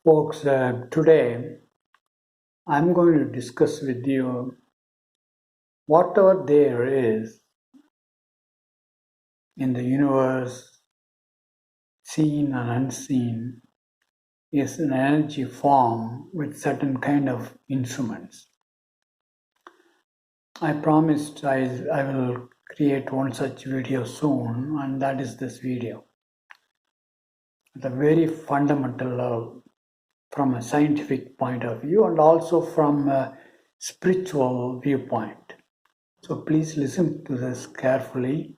Folks, today I'm going to discuss with you whatever there is in the universe, seen and unseen, is an energy form with certain kind of instruments. I promised I will create one such video soon, and that is this video. At a very fundamental level, from a scientific point of view and also from a spiritual viewpoint. So please listen to this carefully.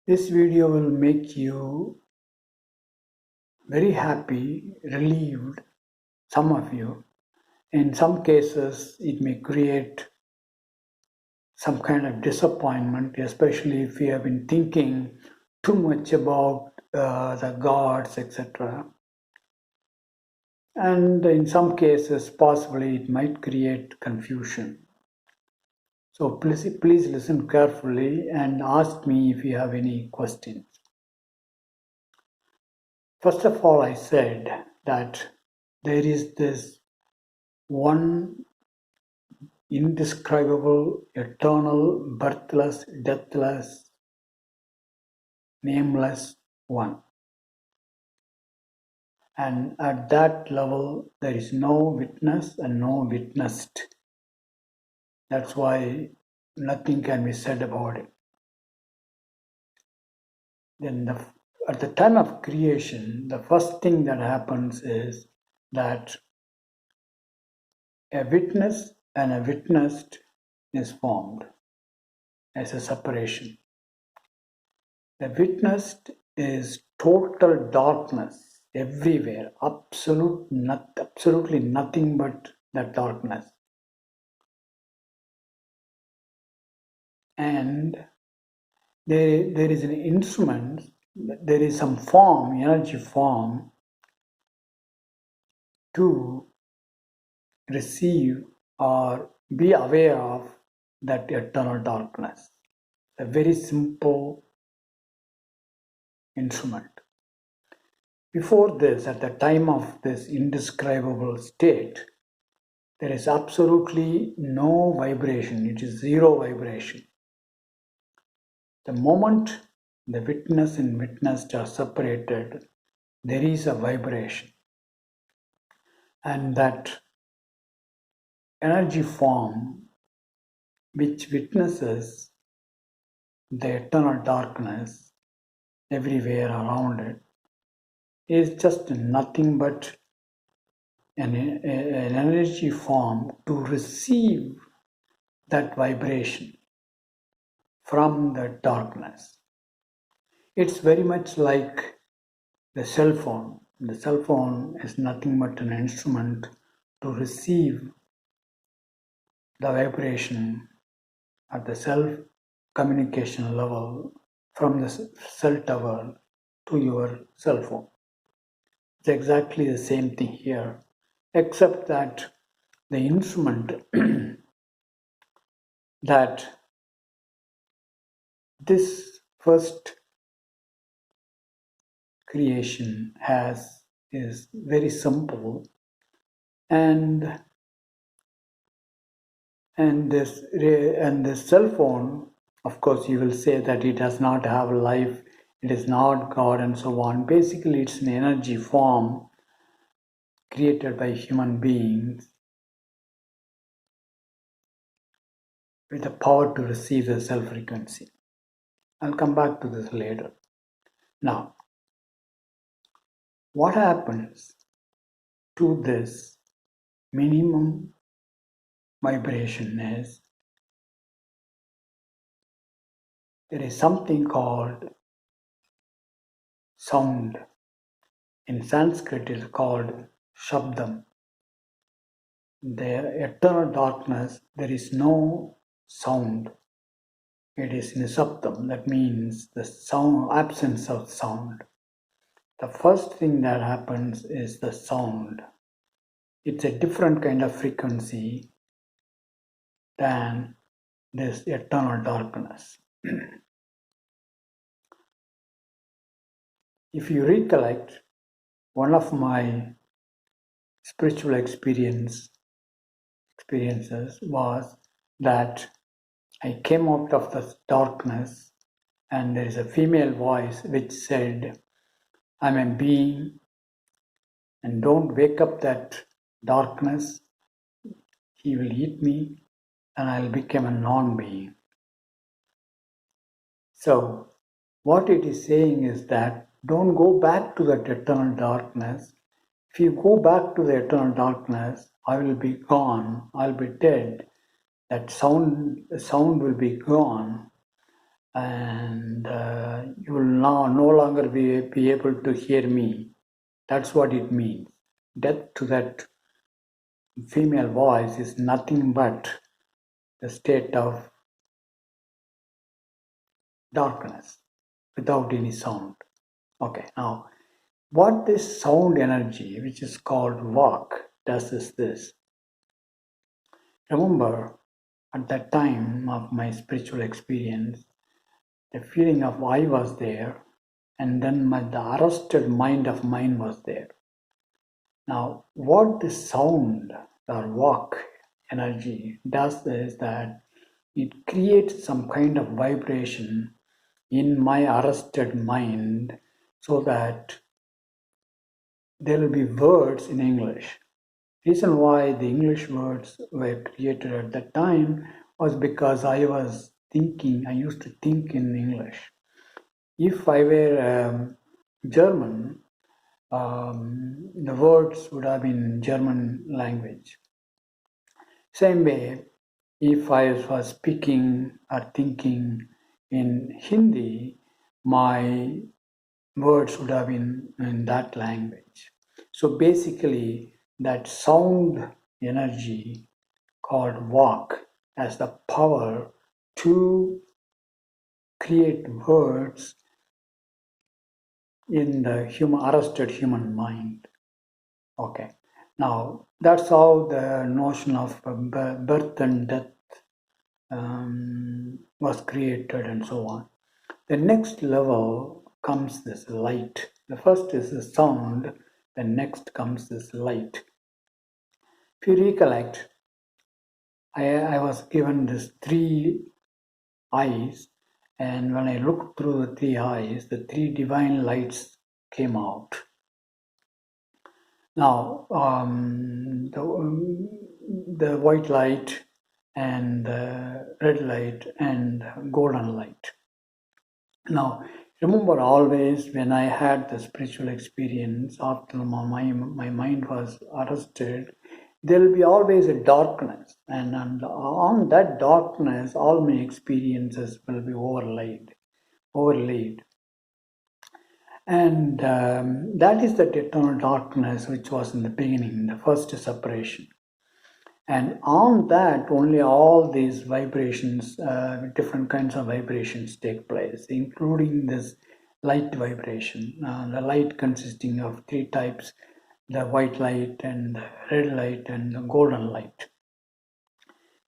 This video will make you very happy, relieved, some of you. In some cases, it may create some kind of disappointment, especially if you have been thinking too much about the gods, etc. And in some cases, possibly it might create confusion. So please listen carefully and ask me if you have any questions. First of all, I said that there is this one indescribable, eternal, birthless, deathless, nameless one. And at that level, there is no witness and no witnessed. That's why nothing can be said about it. Then at the time of creation, the first thing that happens is that a witness and a witnessed is formed as a separation. The witnessed is total darkness everywhere, absolutely nothing but that darkness. And there is an instrument, there is some form, energy form, to receive or be aware of that eternal darkness. A very simple instrument. Before this, at the time of this indescribable state, there is absolutely no vibration. It is zero vibration. The moment the witness and witnessed are separated, there is a vibration. And that energy form which witnesses the eternal darkness everywhere around it is just nothing but an energy form to receive that vibration from the darkness. It's very much like the cell phone. The cell phone is nothing but an instrument to receive the vibration at the self communication level from the cell tower to your cell phone. It's exactly the same thing here, except that the instrument that this first creation has is very simple, and this cell phone, of course, you will say that it does not have life, it is not God, and so on. Basically, it's an energy form created by human beings with the power to receive the cell frequency. I'll come back to this later. Now, what happens to this minimum vibration is there is something called sound. In Sanskrit, it is called Shabdam. The eternal darkness, there is no sound. It is Nisabdam. That means the sound, absence of sound. The first thing that happens is the sound. It's a different kind of frequency than this eternal darkness. If you recollect, one of my spiritual experiences was that I came out of the darkness, and there is a female voice which said, I'm a being, and don't wake up that darkness. He will eat me, and I'll become a non-being. So, what it is saying is that don't go back to that eternal darkness. If you go back to the eternal darkness, I will be gone, I'll be dead. That sound will be gone, and you will now no longer be able to hear me. That's what it means. Death to that female voice is nothing but the state of darkness without any sound. Okay, now what this sound energy, which is called Vak, does is this. Remember, at that time of my spiritual experience, the feeling of I was there, and then the arrested mind of mine was there. Now, what this sound or Vak energy does is that it creates some kind of vibration in my arrested mind so that there will be words in English. Reason why the English words were created at that time was because I used to think in English. If I were German, the words would have been German language. Same way, if I was speaking or thinking in Hindi, my words would have been in that language. So basically, that sound energy called Vak has the power to create words in the arrested human mind. Okay, now that's how the notion of birth and death was created and so on. The next level comes this light. The first is the sound, the next comes this light. If you recollect, I was given these three eyes, and when I looked through the three eyes, the three divine lights came out. Now, the white light and the red light and golden light. Now, remember always when I had the spiritual experience after my mind was arrested, there will be always a darkness, and on that darkness, all my experiences will be overlaid. And that is that eternal darkness which was in the beginning, the first separation. And on that, only all these vibrations, different kinds of vibrations take place, including this light vibration. The light consisting of three types, the white light and the red light and the golden light.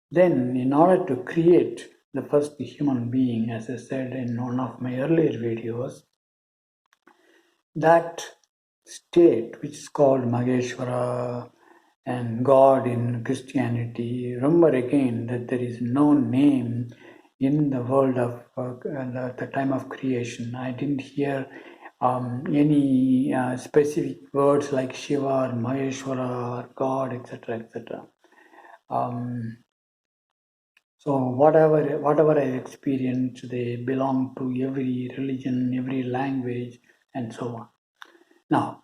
Then, in order to create the first human being, as I said in one of my earlier videos, that state which is called Maheshwara and God in Christianity, remember again that there is no name in the world of the time of creation. I didn't hear any specific words like Shiva or Maheshwara or God, etc., etc. So whatever I experienced, they belong to every religion, every language, and so on. Now,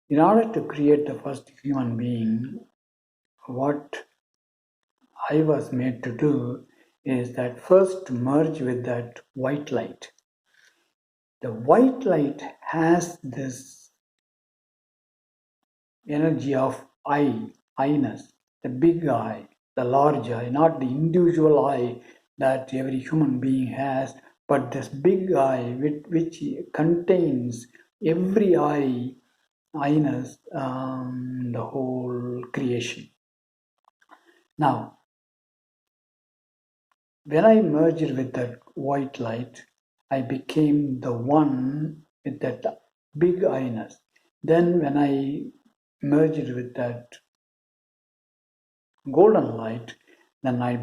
in order to create the first human being, what I was made to do is that first merge with that white light. The white light has this energy of I-ness, the big I, the large I, not the individual I that every human being has, but this big I which contains every I-ness, the whole creation. Now, when I merged with that white light, I became the one with that big I-ness. Then when I merged with that golden light, then I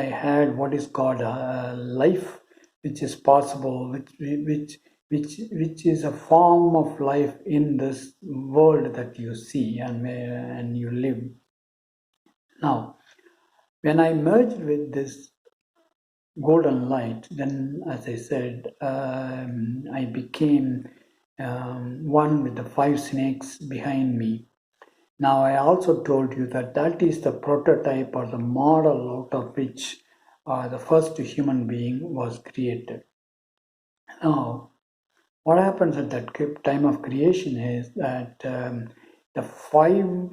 had what is called a life, which is possible, which is a form of life in this world that you see and you live. Now, when I merged with this golden light, then as I said, I became one with the five snakes behind me. Now, I also told you that that is the prototype or the model out of which the first human being was created. Now, what happens at that time of creation is that the five,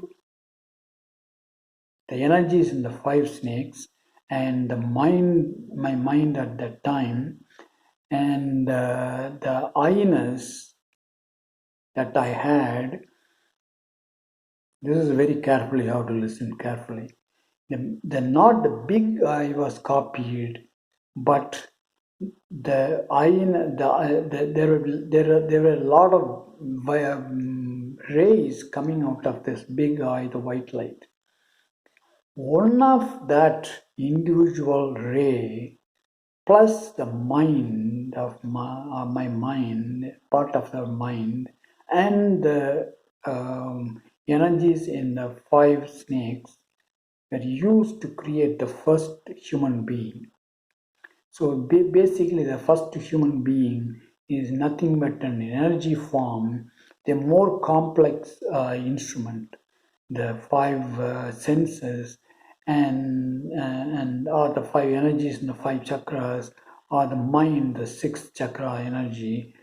the energies in the five snakes and the mind, my mind at that time, and the I-ness that I had. This is very carefully how to listen carefully. Not the big I was copied, but the I there were a lot of rays coming out of this big eye, the white light. One of that individual ray plus the mind of my mind, part of the mind, and the energies in the five snakes were used to create the first human being. So basically, the first human being is nothing but an energy form, the more complex instrument, the five senses, and are the five energies in the five chakras, or the mind, the sixth chakra energy,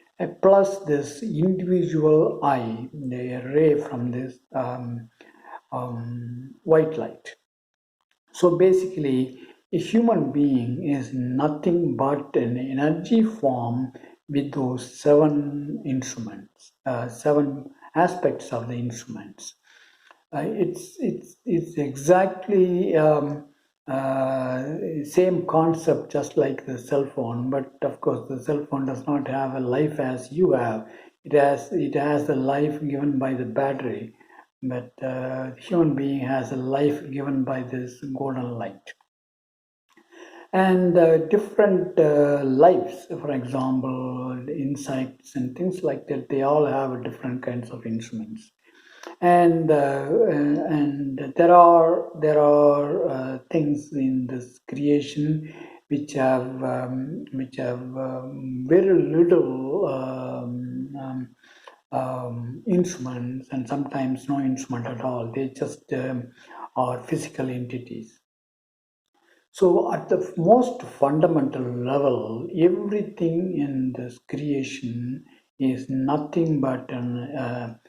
plus this individual eye, the ray from this white light. So basically, a human being is nothing but an energy form with those seven instruments, seven aspects of the instruments. It's exactly same concept, just like the cell phone. But of course, the cell phone does not have a life as you have. It has a life given by the battery, but human being has a life given by this golden light. And different lives, for example, insects and things like that, they all have different kinds of instruments. And there are things in this creation which have very little instruments, and sometimes no instrument at all. They just are physical entities. So, at the most fundamental level, everything in this creation is nothing but an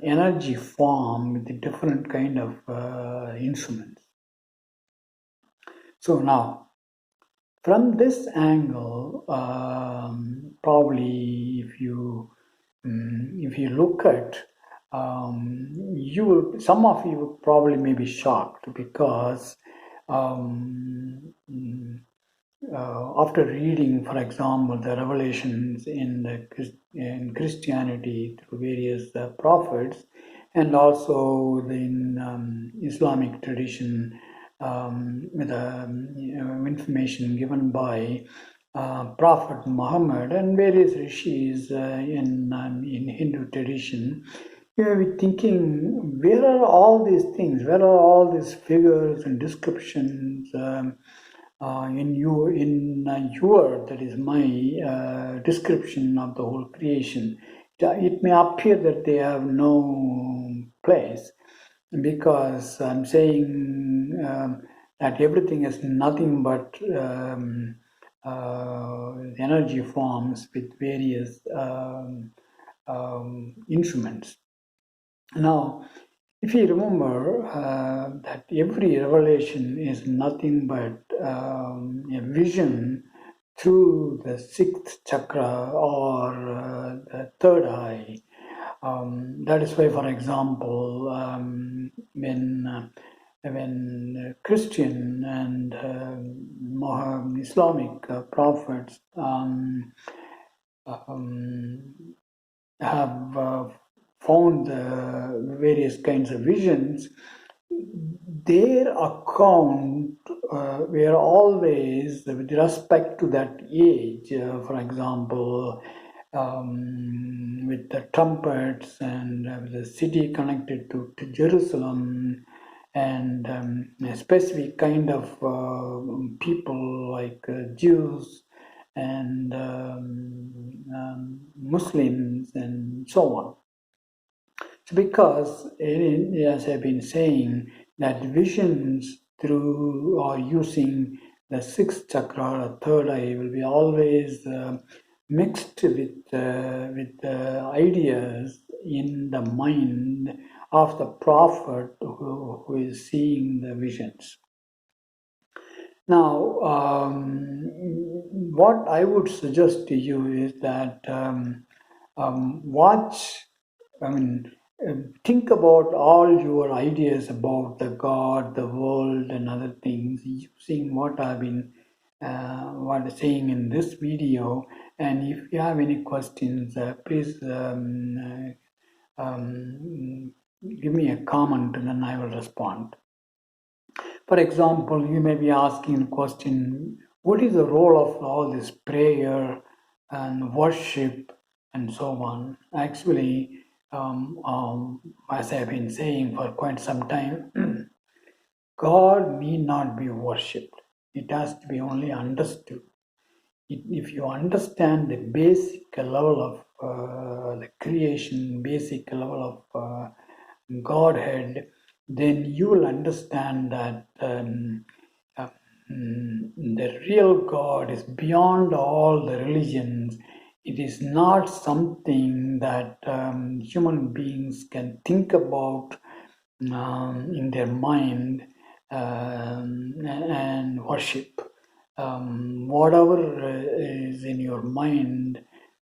energy form with a different kind of instruments. So now, from this angle, probably if you look at, some of you would probably may be shocked because after reading, for example, the revelations in Christianity through various prophets, and also in Islamic tradition, with information given by Prophet Muhammad and various rishis in Hindu tradition, you may be thinking, where are all these things? Where are all these figures and descriptions in your, that is my description of the whole creation? It may appear that they have no place, because I'm saying that everything is nothing but energy forms with various instruments. Now, if you remember that every revelation is nothing but a vision through the sixth chakra or the third eye. That is why, for example, when Christian and Islamic prophets have found various kinds of visions, their account were always with respect to that age. For example, with the trumpets and with the city connected to Jerusalem, and a specific kind of people like Jews and Muslims and so on. So because, as I've been saying, that visions through or using the sixth chakra, or third eye, will be always mixed with ideas in the mind of the prophet who is seeing the visions. Now, what I would suggest to you is that watch, I mean, think about all your ideas about the God, the world, and other things using what I've been what I'm saying in this video. And if you have any questions, please give me a comment and then I will respond. For example, you may be asking the question, what is the role of all this prayer and worship and so on? Actually, as I've been saying for quite some time, God need not be worshipped. It has to be only understood. If you understand the basic level of the creation, basic level of Godhead, then you will understand that the real God is beyond all the religions. It is not something that human beings can think about in their mind and worship. Whatever is in your mind,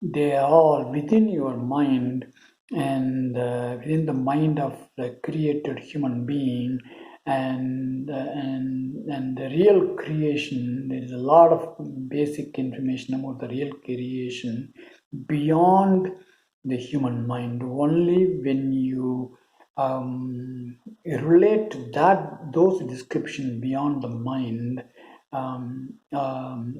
they are all within your mind and within the mind of the created human being, and the real creation. There is a lot of basic information about the real creation beyond the human mind. Only when you relate those descriptions beyond the mind,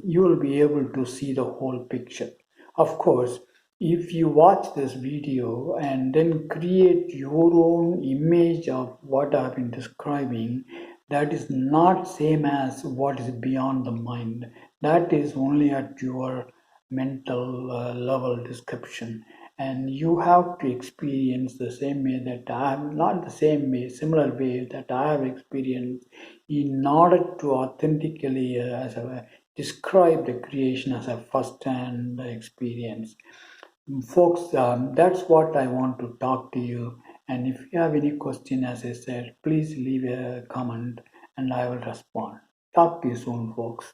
you will be able to see the whole picture. Of course, if you watch this video and then create your own image of what I've been describing, that is not same as what is beyond the mind. That is only at your mental level description, and you have to experience the same way that I have, not the same way, similar way that I have experienced, in order to authentically describe the creation as a first-hand experience. Folks, that's what I want to talk to you. And if you have any question, as I said, please leave a comment and I will respond. Talk to you soon, folks.